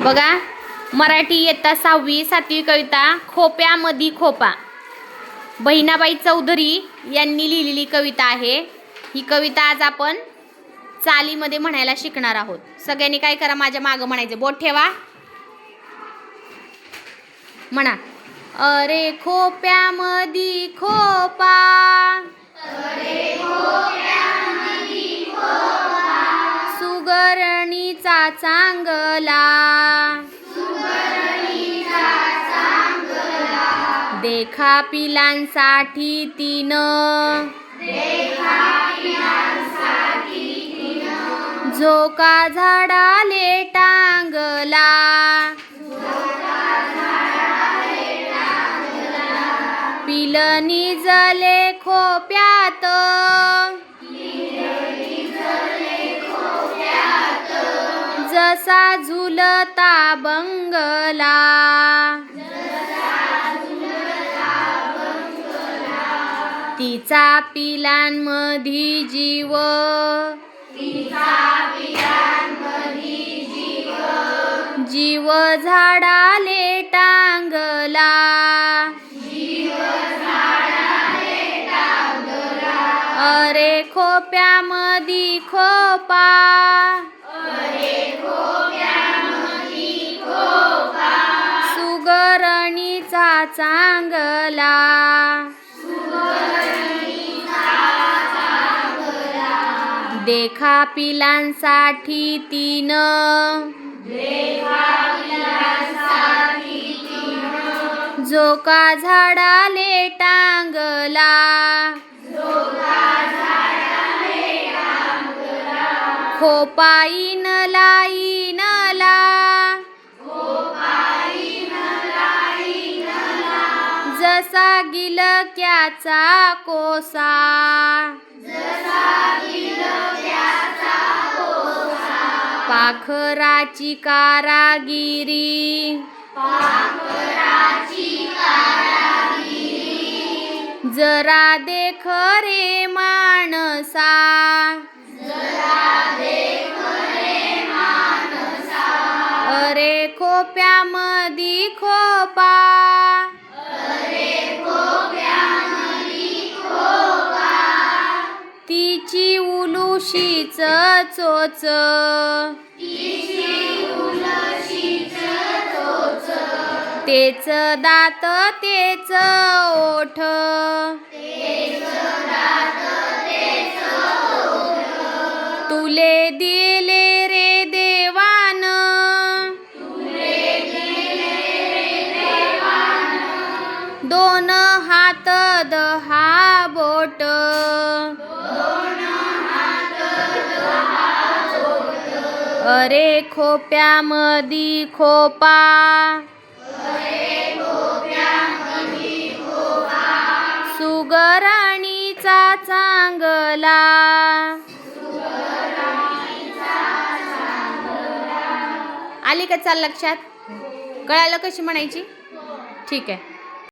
बघा, मराठी इयत्ता 6वी 7वी कविता खोप्यामधी खोपा, बहिणाबाई चौधरी यांनी लिहिलेली कविता आहे। ही कविता आज आपण चालीमध्ये म्हणायला शिकणार आहोत। सगळ्यांनी काय करा, माझ्या मागे म्हणायचे, बोट ठेवा, म्हणा। अरे खोप्यामधी खोपा, अरे खोप्यामधी खोपा, सुगरणीचा चांगला, सुगरणीचा चांगला, देखा पिलांसाठी तिनं, देखा पिलांसाठी तिनं, झोका झाडाले टांगला, पिलं निजले खोप्यात, जसा झुलता बंगला, तिचा पिलांमधी जीव, जीव झाडाले टांगला, अरे खोप्यामधी खोपा, अरे खोप्यामधी खोपा, सुगरणीचा चांगला, सुगरणीचा चांगला, देखा पिलांसाठी तिनं, देखा पिलांसाठी तिनं, झोका झाडाले टांगला, खोपा इनला इनला, जसा गिलक्याचा कोसा, पाखराची कारागिरी, जरा देख रे माणसा, अरे खोप्यामधी खोपा, अरे खोप्यामधी खोपा, तिची उलुशीच चोच, तेच दात तेच ओठ, तुले दिले रे देवान, दोन हात 10 बोट, अरे खोप्यामधी खोपा, सुगरणीचा चांगला, आली का चाल लक्षात? कळालं कशी म्हणायची? ठीक आहे।